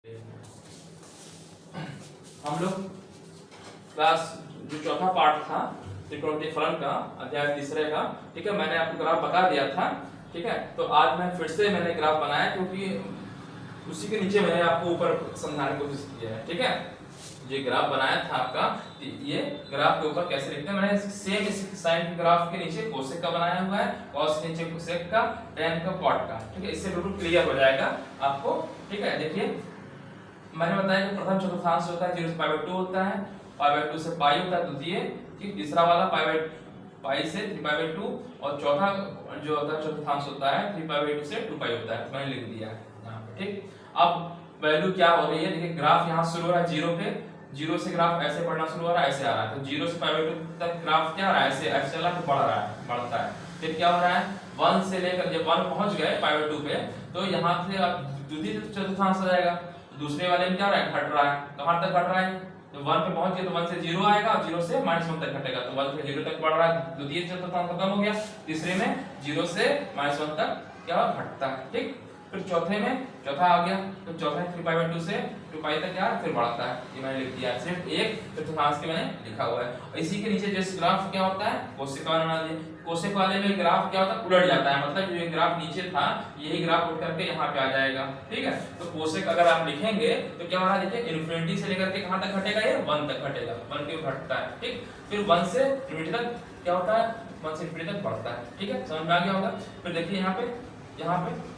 हम लोग क्लास जो चौथा पार्ट था त्रिकोणमितीय फलन का अध्याय तीसरे का, ठीक है, मैंने आपको ग्राफ बता दिया था, ठीक है। तो आज मैं फिर से मैंने ग्राफ बनाया क्योंकि उसी के नीचे मैंने आपको ऊपर समझाने की कोशिश की है, ठीक है। जो ग्राफ बनाया था आपका, ये ग्राफ के ऊपर कैसे लिखते हैं, मैंने सेम साइन के ग्राफ के नीचे कोसेक का बनाया हुआ है, कॉस के नीचे कोसेक का, tan का, कॉट का, ठीक है। इससे बिल्कुल क्लियर हो जाएगा आपको, ठीक है। देखिए मैंने बताया कि प्रथम चतुर्थांश होता है 0 से π/2 होता है, π/2 से पाई होता है द्वितीय, ठीक। तीसरा वाला पाई से 3π/2 और चौथा जो होता है चतुर्थांश होता है 3π/2 से 2π होता है, मैंने लिख दिया है यहाँ पे, ठीक। अब वैल्यू क्या हो रही है, देखिए ग्राफ यहाँ शुरू हो रहा है 0 पे, 0 से ग्राफ ऐसे बढ़ना शुरू हो रहा है, ऐसे आ रहा है, तो 0 से π/2 तक ग्राफ क्या आ रहा है, ऐसे चला तो बढ़ रहा है, बढ़ता है। फिर क्या हो रहा है 1 से लेकर जब 1 पहुंच गए π/2 पे, तो यहाँ से अब द्वितीय चतुर्थांश आ जाएगा, दूसरे वाले में क्या हो रहा है, घट रहा है, कहां तक घट रहा है, तो 1 पे पहुंच गए तो 1 से 0 आएगा और 0 से -1 तक घटेगा, तो 1 से 0 तक बढ़ रहा है, द्वितीय चतुर्थांश खत्म हो गया, तीसरे में 0 से -1 तक क्या घटता है, ठीक। फिर चौथे में चौथा आ गया, तो चौथा 3π/2 से 2π तक क्या फिर बढ़ता है, ये मैंने लिख दिया, सिर्फ एक चतुर्थांश के मैंने लिखा हुआ है। और इसी के नीचे जैसे ग्राफ क्या होता है, कोसेक वाला बना दिए, कोसेक वाले में ग्राफ क्या होता है, उलट जाता है, मतलब जो ग्राफ नीचे था यही ग्राफ उठ करके यहाँ पे आ जाएगा, ठीक है। तो कोसेक अगर आप लिखेंगे तो क्या हो रहा है, देखिए इन्फिनिटी से लेकर के कहां तक घटेगा, ये 1 तक घटेगा, 1 के घटता है, ठीक। फिर 1 से इन्फिनिटी तक क्या होता है, 1 से इन्फिनिटी तक बढ़ता है, ठीक है, समझ में आ गया होगा। फिर देखिए यहाँ पे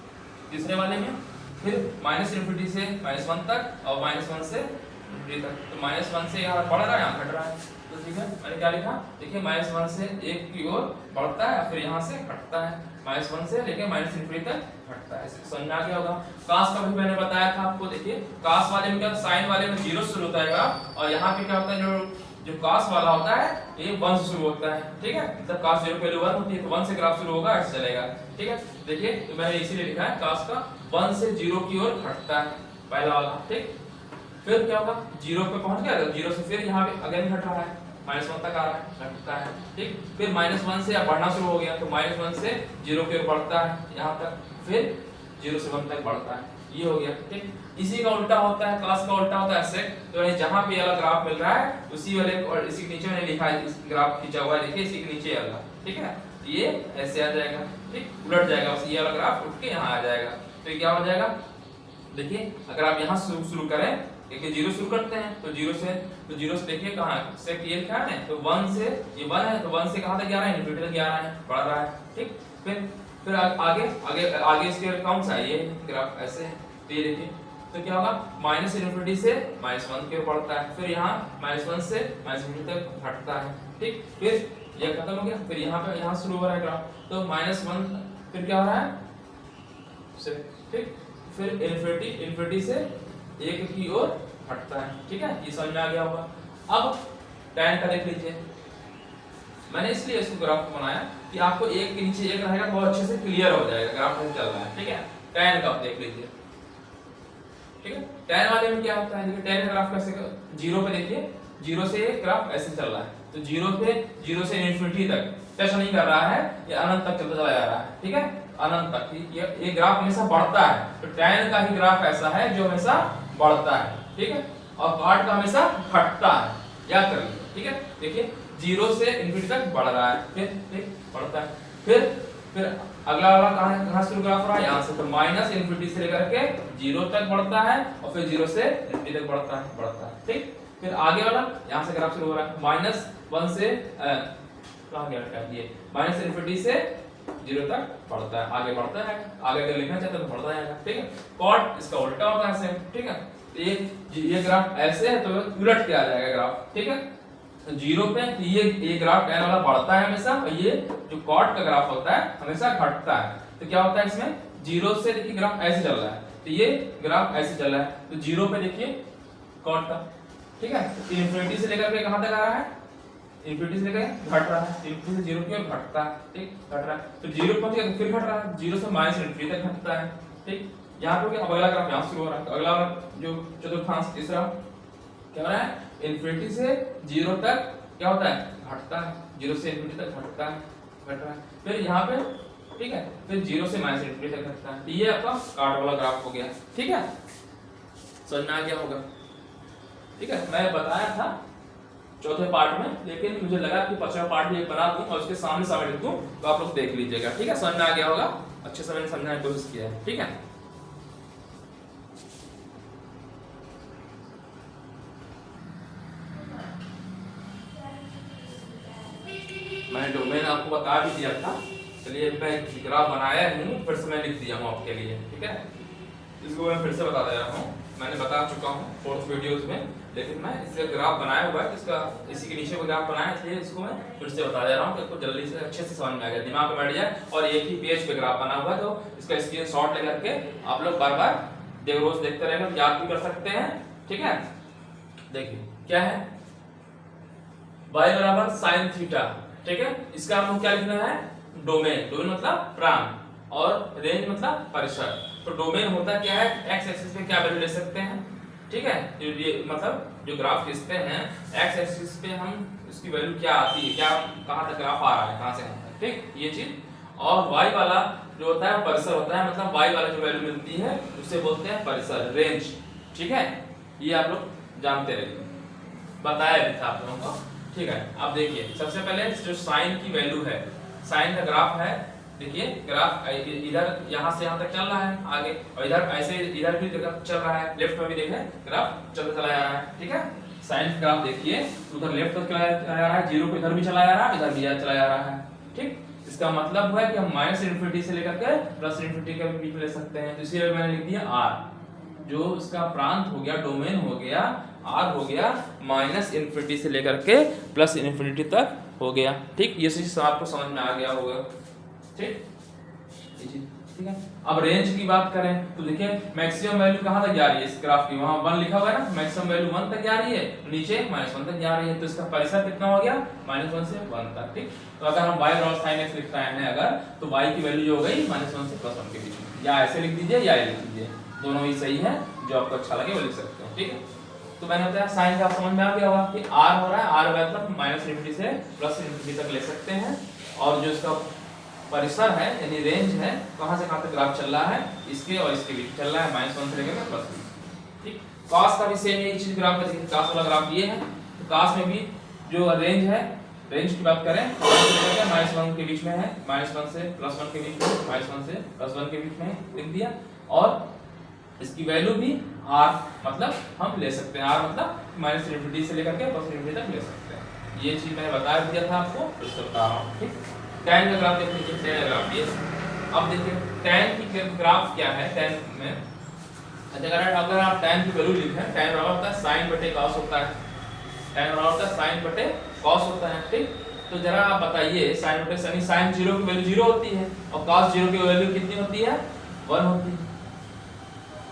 तीसरे वाले में फिर -इन्फिनिटी से -1 तक और -1 से इन्फिनिटी तक, तो -1 से यहाँ बढ़ रहा है, यहाँ घट रहा है, तो ठीक है। मैंने क्या लिखा, देखिए -1 से 1 की ओर बढ़ता है, फिर यहाँ से घटता है, -1 से लेके -इन्फिनिटी तक घटता है, इसको समझ में आ गया होगा। कास का भी मैंने बताया था आपको, देखिए कास वाले में क्या, साइन वाले में 0 शुरू होता है और यहाँ पे क्या होता है, जो कास वाला होता है ये 1 से शुरू होता है, ठीक है, मतलब कास 0 पहले 1 होती है, तो 1 से ग्राफ शुरू होगा, ऐसे चलेगा, ठीक है। देखिए तो मैंने इसीलिए लिखा है कास का 1 से 0 की ओर घटता है, पहला वाला, ठीक। फिर क्या होगा, 0 पे पहुंच गया तो 0 से फिर यहाँ पे अगेन घट रहा है, -1 तक आ रहा है, घटता है, ठीक। फिर -1 से बढ़ना शुरू हो गया, तो -1 से 0 की ओर बढ़ता है यहाँ तक, फिर 0 से 1 तक बढ़ता है, ये हो गया, ठीक। इसी का उल्टा होता है, कास का उल्टा होता है सेक, तो जहां पे वाला ग्राफ मिल रहा है उसी वाले और इसी के नीचे मैंने लिखा है, इस ग्राफ खींचा हुआ है, देखिए इसी के नीचे वाला, ठीक है, ये ऐसे आ जाएगा, ठीक, उलट जाएगा, बस ये वाला ग्राफ उठ के यहाँ आ जाएगा, तो ये क्या हो जाएगा, देखिए अगर आप यहाँ शुरू करें, देखिए 0 शुरू करते हैं, तो 0 से देखिए कहाँ सेक ये क्या है, तो 1 से ये 1 है, तो 1 से कहाँ तक जा रहा है, इन्फिनिटी तक जा रहा है, बढ़ रहा है, ठीक। फिर आगे इसके कौन सा है, ये ग्राफ ऐसे है, तो ये देखिए तो क्या होगा, -इन्फिनिटी से -1 की ओर बढ़ता है, फिर यहाँ -1 से -इन्फिनिटी तक घटता है, ठीक। फिर ये खत्म हो गया, फिर यहाँ शुरू हो रहा है ग्राफ, तो -1 फिर क्या हो रहा है, ठीक, फिर इन्फिनिटी से 1 की ओर घटता है, ठीक है, ये समझ में आ गया होगा। अब tan का देख लीजिए, मैंने इसलिए इसको ग्राफ बनाया कि आपको एक के नीचे एक रहेगा, बहुत अच्छे से क्लियर हो जाएगा ग्राफ कैसे चल रहा है, ठीक है। tan का देख लीजिए, ठीक है, tan वाले में क्या होता है, देखिए tan का ग्राफ कैसे, 0 पे देखिए 0 से ग्राफ ऐसे चल रहा है, तो 0 से इन्फिनिटी तक टच नहीं कर रहा है, ये अनंत तक चलता चला जा रहा है, ठीक है, अनंत तक, ये ग्राफ हमेशा बढ़ता है, तो tan का ही ग्राफ ऐसा है जो हमेशा बढ़ता है, ठीक है, और कॉट का हमेशा घटता है, याद कर लीजिए, ठीक है। देखिए 0 से इन्फिनिटी तक बढ़ रहा है, फिर ठीक बढ़ता है, फिर अगला वाला कहां शुरू ग्राफ रहा है, यहां से, तो -इन्फिनिटी से लेकर के 0 तक बढ़ता है और फिर 0 से इन्फिनिटी तक बढ़ता है, ठीक। फिर आगे वाला यहां से ग्राफ शुरू हो रहा है, -1 से कहां गया ये, -इन्फिनिटी से 0 तक बढ़ता है, आगे बढ़ता है, आगे अगर लिखना चाहते तो बढ़ता जाएगा, ठीक है। कॉट इसका उल्टा होता है, ठीक है, तो ये ग्राफ ऐसे है तो उलट के आ जाएगा ग्राफ, ठीक है। 0 पे ये ग्राफ tan वाला बढ़ता है हमेशा, और ये जो कॉट का ग्राफ होता है हमेशा घटता है, तो क्या होता है इसमें, 0 से देखिए ग्राफ ऐसे चल रहा है, तो ये ग्राफ ऐसे चल रहा है, तो 0 पे देखिए कॉट का, ठीक है, इन्फिनिटी से लेकर के कहां तक आ रहा है, इन्फिनिटी से लेकर घट रहा है, इन्फिनिटी से 0 की ओर घटता है, ठीक, घट रहा है, तो 0 पहुंच गया तो फिर घट रहा है, 0 से -इन्फिनिटी तक घटता है, ठीक। यहाँ पे अब अगला ग्राफ यहाँ शुरू हो रहा है, तो अगला जो चतुर्थांश तीसरा क्या हो रहा है, इन्फिनिटी से 0 तक क्या होता है, घटता है, 0 से इन्फिनिटी तक घटता है, घट रहा है, फिर यहाँ पे ठीक है, फिर 0 से -इन्फिनिटी तक घटता है, ये आपका काट वाला ग्राफ हो गया, ठीक है। समझ में आ गया होगा। ठीक है, मैं बताया था चौथे पार्ट में, लेकिन मुझे लगा कि पांचवा पार्ट भी एक बना दूं और उसके सामने सामने लिख दूं तो आप लोग देख लीजिएगा। ठीक है, समझ में आ गया होगा, अच्छे से मैंने समझाने की कोशिश किया है। ठीक है, मैंने डोमेन आपको बता भी दिया था। चलिए मैं ग्राफ बनाया हूँ, फिर से मैं लिख दिया हूँ आपके लिए। ठीक है, इसको मैं फिर से बता दे रहा हूँ, मैंने बता चुका हूँ 4th वीडियोस में, लेकिन मैं इसका ग्राफ बनाया हुआ है, इसका इसी के नीचे को ग्राफ बनाया, इसलिए इसको मैं फिर से बता दे रहा हूँ कि आपको जल्दी से अच्छे से समझ में आ जाए, दिमाग में बैठ जाए। और एक ही पेज पे ग्राफ बना हुआ है, तो इसका स्क्रीनशॉट लेकर के आप लोग बार बार रोज देखते रहेंगे, याद भी कर सकते हैं। ठीक है, देखिए क्या है, y बराबर साइन थीटा। ठीक है, इसका आपको क्या लिखना है, डोमेन। डोमेन मतलब प्रांत और रेंज मतलब परिसर। तो डोमेन होता क्या है, एक्स एक्सिस पे क्या वैल्यू ले सकते हैं। ठीक है, ये मतलब जो ग्राफ खींचते हैं एक्स एक्सिस पे हम इसकी वैल्यू क्या आती है, क्या कहां तक ग्राफ आ रहा है, कहां से कहां तक। ठीक, ये चीज। और y वाला जो होता है परिसर होता है, मतलब y वाला जो वैल्यू मिलती है उसे बोलते हैं परिसर, रेंज। ठीक है, ये आप लोग जानते रहिए, बताया भी था आप लोगों को। ठीक है, अब देखिए सबसे पहले जो साइन की वैल्यू है, साइन का ग्राफ है। देखिए ग्राफ इधर यहाँ से यहाँ तक चल रहा है आगे, और इधर ऐसे इधर भी चल रहा है, लेफ्ट में भी देखें ग्राफ चलता चला जा रहा है। ठीक है, साइन का ग्राफ देखिए, उधर लेफ्ट तक चला जा रहा है, जीरो को इधर भी चला जा रहा है, इधर भी चला जा रहा है। ठीक, इसका मतलब हुआ कि हम माइनस इनफिनिटी से लेकर के प्लस इनफिनिटी के बीच में ले सकते हैं। तो इसीलिए मैंने लिख दिया r, जो इसका प्रांत हो गया, डोमेन हो गया, r हो गया माइनस इनफिनिटी से लेकर के प्लस इनफिनिटी तक हो गया। ठीक, ये चीज आपको समझ में आ गया होगा। ठीक, ये चीज ठीक है। अब रेंज की बात करें तो देखिए मैक्सिमम वैल्यू कहां तक जा रही है इस ग्राफ की, वहां 1 लिखा हुआ है ना, मैक्सिमम वैल्यू 1 तक जा रही है, नीचे -1 तक जा रही है। तो इसका परिसर कितना हो गया, -1 से 1 तक। ठीक, तो अगर हम y और sin x लिख रहे हैं अगर, तो y की वैल्यू जो हो गई -1 से +1 के बीच में, या ऐसे लिख दीजिए या ये लिख दीजिए, दोनों ही सही है, जो आपको अच्छा लगे वो लिख सकते हो। ठीक है, तो मैंने बताया साइन का समझ में आ गया होगा कि r हो रहा है, r मतलब -∞ से +∞ तक ले सकते हैं। और जो इसका परिसर है यानी रेंज है, कहां से कहां तक ग्राफ चल रहा है, इसके और इसके बीच चल रहा है, -1 से लेकर +1। ठीक, cos का भी सेम यही चीज ग्राफ में, देखिए cos वाला ग्राफ ये है, तो cos में भी जो रेंज है, रेंज की बात करें तो -1 के बीच में है, -1 से +1 के बीच में, -1 से +1 के बीच में लिख दिया। और इसकी वैल्यू भी r मतलब हम ले सकते हैं, r मतलब -∞ से लेकर के +∞ तक ले सकते हैं। ये चीज मैंने बता दिया था आपको, फिर से बता रहा हूं। ठीक, tan का ग्राफ देख लीजिए, tan का ग्राफ ये। अब देखिए tan की ग्राफ क्या है, tan में अगर आप tan की वैल्यू लिखें, tan बराबर होता है sin बटे cos होता है, tan बराबर होता है sin बटे cos होता है। ठीक, तो जरा आप बताइए sin बटे sin 0 की वैल्यू 0 होती है और cos 0 की वैल्यू कितनी होती है, 1 होती है।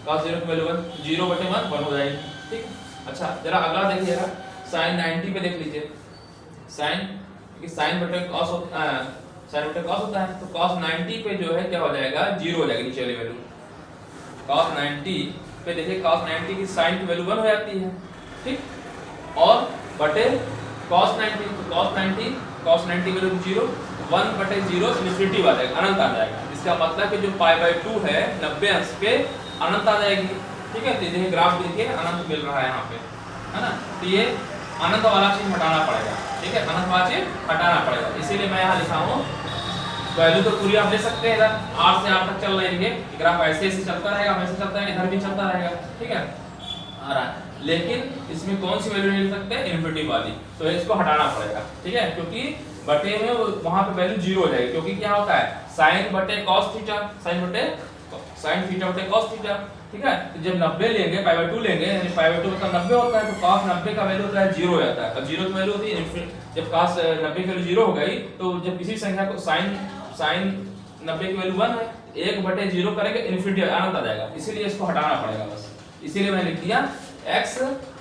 cos 0 की वैल्यू 1, 0 बटे 1 हो जाएगी। ठीक, अच्छा जरा अगला देखिए, जरा sin 90 पे देख लीजिए, sin कि sin बटे cos होता है, sin बटे cos होता है, तो cos 90 पे जो है क्या हो जाएगा, 0 हो जाएगी नीचे वाली वैल्यू। cos 90 पे देखिए cos 90 की sin की वैल्यू 1 हो जाती है। ठीक, और बटे cos 90, तो cos 90 की वैल्यू 0, 1 बटे 0 इनफिनिटी आ जाएगा, अनंत आ जाएगा। इसका मतलब कि जो π/2 है 90 अंश पे अनंत आ जाएगी। ठीक है, तो देखिए ग्राफ देखिए अनंत मिल रहा है यहाँ पे, है ना, तो ये अनंत वाला चीज हटाना पड़ेगा। ठीक है, अनंत वाला चीज हटाना पड़ेगा, इसीलिए मैं यहाँ लिखा हूँ वैल्यू तो पूरी आप ले सकते हैं, इधर r से r तक चल रही है, ग्राफ ऐसे ऐसे चलता रहेगा, वैसे चलता है, इधर भी चलता रहेगा। ठीक है, आ रहा है, लेकिन इसमें कौन सी वैल्यू ले सकते हैं, इनफिनिटी वाली, तो इसको हटाना पड़ेगा। ठीक है, क्योंकि बटे में वहां पे वैल्यू 0 हो जाएगी, क्योंकि क्या होता है sin बटे cos थीटा, sin थीटा बटे cos थीटा। ठीक है, तो जब 90 लेंगे, π/2 लेंगे, यानी π/2 मतलब 90 होता है, तो cos 90 का वैल्यू होता है 0 हो जाता है। अब 0 की वैल्यू होती है, जब cos 90 की वैल्यू 0 हो गई, तो जब किसी संख्या को sin 90 की वैल्यू 1 है, 1 बटे 0 करेंगे, इनफिनिटी अनंत आ जाएगा, इसीलिए इसको हटाना पड़ेगा बस। इसीलिए मैंने लिख दिया x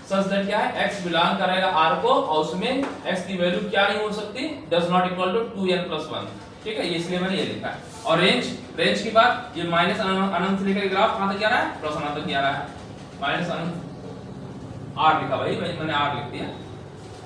सच दैट क्या है, x बिलोंग करेगा r को, और उसमें x की वैल्यू क्या नहीं हो सकती, does not equal to 2n + 1। ठीक है, इसलिए मैंने ये लिखा है। और रेंज की बात, ये माइनस अनंत से लेकर ग्राफ कहां तक जा रहा है, प्लस अनंत तक जा रहा है, माइनस अनंत r लिखा भाई, मैंने r लिख दिया।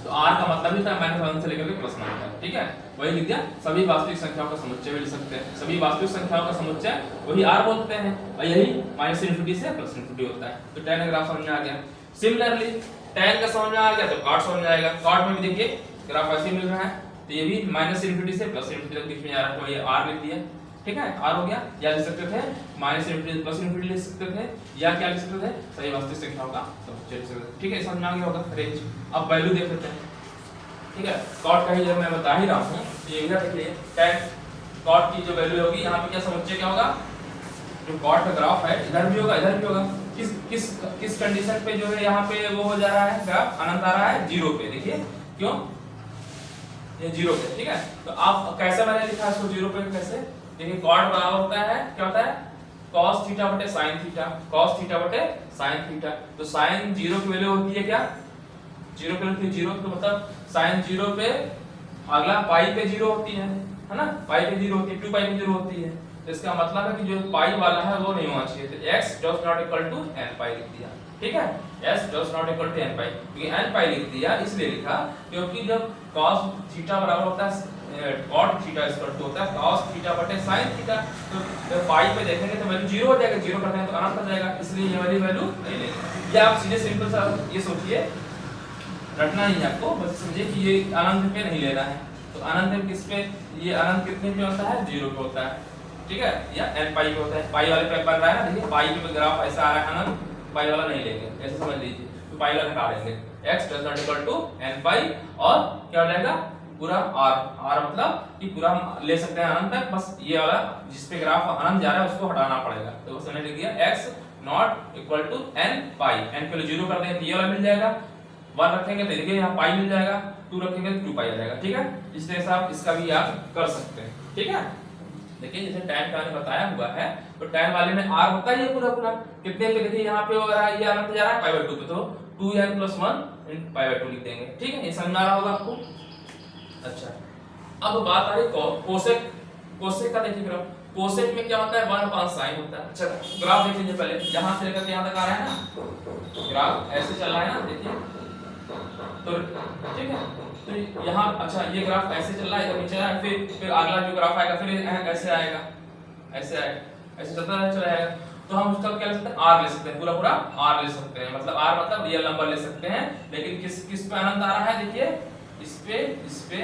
तो r का मतलब ही था -1 से लेकर के +9 तक, ठीक है। वही लिख दिया, सभी वास्तविक संख्याओं का समुच्चय भी लिख सकते हैं, सभी वास्तविक संख्याओं का समुच्चय वही r बोलते हैं, और यही -∞ से +∞ होता है। तो tan का ग्राफ समझ में आ गया। सिमिलरली tan का समझ में आ गया तो cot समझ में आएगा। cot में भी देखिए ग्राफ ऐसे मिल रहा है, तो ये भी -∞ से +∞ तक बीच में जा रहा है, तो ये r लिख दिया, ठीक है, r हो गया। या लिख सकते थे -∞ से +∞ लिख सकते थे, या क्या लिख सकते थे, सही वास्तविक संख्याओं का समुच्चय लिख सकते थे, ठीक है। समझ में आ गया होगा रेंज। अब वैल्यू देख लेते हैं, ठीक है। cot का ही जब मैं बता ही रहा हूं, तो ये इधर देखिए tan cot की जो वैल्यू होगी, यहाँ पे क्या समुच्चय क्या होगा, जो cot का ग्राफ है इधर भी होगा इधर भी होगा। किस कंडीशन पे जो है यहाँ पे वो हो जा रहा है, ग्राफ अनंत आ रहा है 0 पे, देखिए क्यों, ये 0 पे, ठीक है। तो आप कैसे मैंने लिखा इसको 0 पे, कैसे देखिए, cot बराबर होता है, क्या होता है, cos थीटा बटे sin थीटा, cos थीटा बटे sin थीटा। तो sin 0 की वैल्यू होती है क्या, 0 की वैल्यू 0, तो मतलब sin 0 पे अगला पाई पे 0 होती है ना, पाई पे 0 होती है, 2 पाई पे 0 होती है। तो इसका मतलब है कि जो पाई वाला है वो नहीं होना चाहिए, तो x does not equal to n पाई लिख दिया, ठीक है। s does not equal to n पाई, क्योंकि n पाई लिख दिया इसलिए लिखा क्योंकि जब cos थीटा बराबर होता है cot थीटा इक्वल टू होता है cos थीटा बटे sin थीटा, तो जब पाई पे देखेंगे तो वैल्यू 0 हो जाएगा, 0 करते हैं तो अनंत हो जाएगा, इसलिए ये वाली वैल्यू नहीं लेंगे। या आप सीधे सिंपल सा ये सोचिए, रटना ही आपको, बस समझिए कि ये अनंत पे नहीं लेना है। तो अनंत किस पे, ये अनंत कितने पे होता है, 0 पे होता है, ठीक है, या n पाई पे होता है। पाई वाले पे बन रहा है ना, देखिए पाई पे ग्राफ ऐसा आ रहा है अनंत, पाई वाला नहीं लेंगे, ऐसे समझ लीजिए, तो पाई वाला हटा देंगे, x does not equal to n पाई, और क्या हो जाएगा पूरा r मतलब कि पूरा हम ले सकते हैं अनंत तक, बस ये वाला जिस पे ग्राफ अनंत जा रहा है उसको हटाना पड़ेगा। तो बस मैंने लिख दिया x not equal to n pi, n के लिए 0 कर देंगे तो ये वाला मिल जाएगा, 1 रखेंगे तो देखिए यहाँ पाई मिल जाएगा, 2 रखेंगे तो 2 पाई आ जाएगा, ठीक है। इस तरह से आप इसका भी याद कर सकते हैं, ठीक है। देखिए जैसे tan का मैंने बताया हुआ है, तो tan वाले में r होता ही है पूरा पूरा, कितने पे देखिए यहाँ पे हो रहा है, ये अनंत जा रहा है पाई/2 पे, तो 2n + 1 इन पाई/2 लिख देंगे, ठीक है। ये समझ में आ रहा होगा आपको। अच्छा, अब बात आ रही कोसेक, कोसेक का देखिए ग्राफ, कोसेक में क्या होता है, 1/sin होता है। अच्छा ग्राफ देख लीजिए पहले, यहाँ से लेकर यहाँ तक आ रहा है ना, ग्राफ ऐसे चल रहा है ना, देखिए तो ठीक है, तो यहाँ अच्छा ये ग्राफ ऐसे चल रहा है, इधर नीचे आ रहा है, फिर अगला जो ग्राफ आएगा फिर ऐसे आएगा, ऐसे आएगा, ऐसे चलता चला जाएगा। तो हम उसका क्या ले सकते हैं, r ले सकते हैं, पूरा पूरा r ले सकते हैं, मतलब r मतलब रियल नंबर ले सकते हैं, लेकिन किस पे अनंत आ रहा है, देखिए इस पे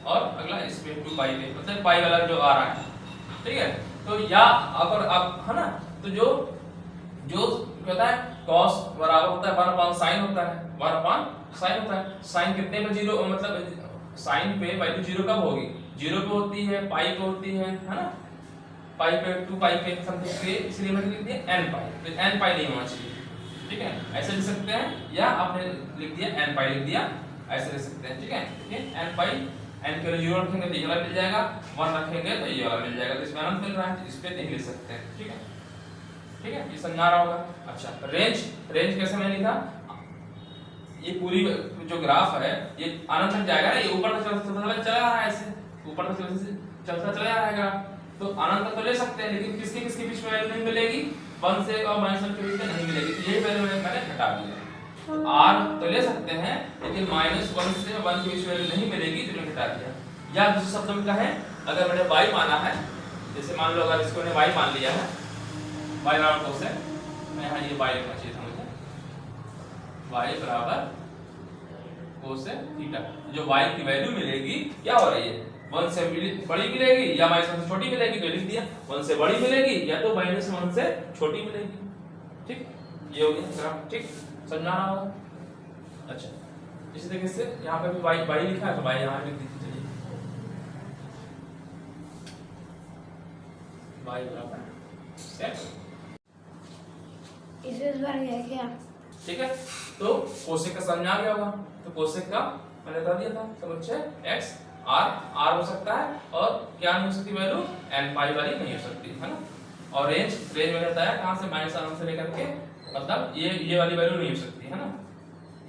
और अगला इस पे 2 पाई पे, मतलब पाई वाला जो आ रहा है, ठीक है। तो या अगर आप है ना, तो जो कहता है cos बराबर होता है 1/sin होता है, 1/sin होता है। sin कितने पे 0, मतलब sin पे वैल्यू 0 कब होगी, 0 पे होती है, पाई पे होती है ना, पाई पे 2 पाई पे समथिंग पे, इसलिए मैंने लिख दिया n पाई, तो n पाई नहीं होना चाहिए, ठीक है, ऐसे लिख सकते हैं, या आपने लिख दिया n पाई लिख दिया, ऐसे लिख सकते हैं, ठीक है। देखिए n पाई, n के लिए 0 रखेंगे तो ये वाला मिल जाएगा, 1 रखेंगे तो ये वाला मिल जाएगा, तो इसमें अनंत मिल रहा है, इस पे नहीं लिख सकते हैं, ठीक है, ठीक है, ये समझ आ रहा होगा। अच्छा रेंज कैसे मैंने लिखा, ये पूरी जो ग्राफ है ये अनंत तक जाएगा ना, ये ऊपर तक चला आ रहा है, ऐसे ऊपर तक चलता चला आ रहा है ग्राफ, तो अनंत तक तो ले सकते हैं, लेकिन किसके बीच में वैल्यू नहीं मिलेगी, 1 से और -1 के बीच में नहीं मिलेगी, तो यही वैल्यू मैंने घटा दिया। r तो ले सकते हैं, लेकिन -1 से 1 के बीच में वैल्यू नहीं मिलेगी, तो मैंने घटा दिया। या दूसरे शब्दों में कहें, अगर मैंने y माना है, जैसे मान लो अगर इसको मैंने y मान लिया है, y बराबर कोसेक, मैं यहाँ ये y लिखना चाहिए था मुझे, y बराबर कोसेक थीटा, जो y की वैल्यू मिलेगी क्या हो रही है, 1 से बड़ी मिलेगी या -1 से छोटी मिलेगी, तो लिख दिया 1 से बड़ी मिलेगी या तो -1 से छोटी मिलेगी, ठीक, ये हो गया ग्राफ, ठीक, समझना रहा होगा। अच्छा इसी तरीके से यहाँ पे भी y लिखा है, तो y यहाँ लिख दीजिए, चलिए y बराबर सेट, इसे बार गया क्या, ठीक है। तो कोसेक का समझ आ गया होगा, तो कोसेक का मैंने बता दिया था समुच्चय x r हो सकता है, और क्या नहीं हो सकती वैल्यू, n पाई वाली नहीं हो सकती, है ना। और रेंज मैंने बताया कहां से, -1 से लेकर के, मतलब ये वाली वैल्यू नहीं हो सकती, है ना,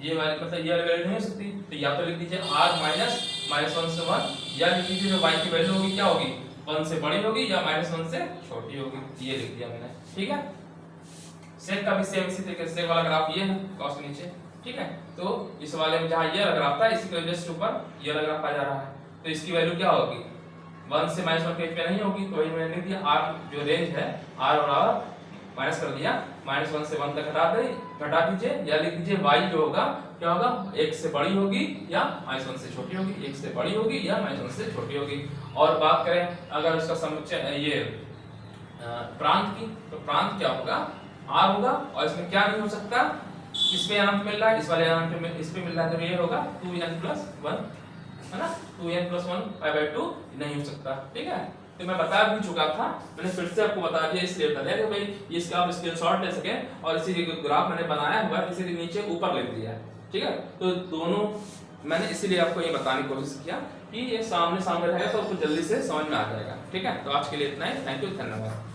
ये वाली मतलब ये वाली वैल्यू नहीं हो सकती, तो या तो लिख दीजिए r -1 से 1, या लिख दीजिए जो y की वैल्यू होगी क्या होगी, 1 से बड़ी होगी या -1 से छोटी होगी, ये लिख दिया मैंने, ठीक है। सेक का भी सेम इसी तरीके से, सेक वाला ग्राफ ये है, cos के नीचे ठीक है। तो इस वाले में जहाँ ये ग्राफ था इसी के जस्ट ऊपर ये ग्राफ आ जा रहा है, तो इसकी वैल्यू क्या होगी 1 से -1 के बीच में नहीं होगी, तो वही मैंने लिख दिया r जो रेंज है r और r माइनस कर दिया, -1 से 1 तक घटा दीजिए, या लिख दीजिए y जो होगा क्या होगा 1 से बड़ी होगी या -1 से छोटी होगी, 1 से बड़ी होगी या -1 से छोटी होगी। और बात करें अगर उसका समुच्चय ये प्रांत की, तो प्रांत क्या होगा r होगा, और इसमें क्या नहीं हो सकता, इसमें अनंत मिल रहा है, इस वाले अनंत में इस पे मिल रहा है, तो ये होगा 2n+1 है ना, 2n+1 π/2 नहीं हो सकता। ठीक है, तो मैं बता भी चुका था, मैंने फिर से आपको बता दिया, इसलिए बता दिया कि भाई इसका आप स्क्रीनशॉट ले सकें, और इसी ग्राफ मैंने बनाया हुआ है, इसी के नीचे ऊपर लिख दिया है। ठीक है, तो दोनों मैंने इसीलिए आपको ये बताने की कोशिश किया कि ये सामने सामने रहेगा तो आपको जल्दी से समझ में आ जाएगा। ठीक है, तो आज के लिए इतना ही, थैंक यू, धन्यवाद।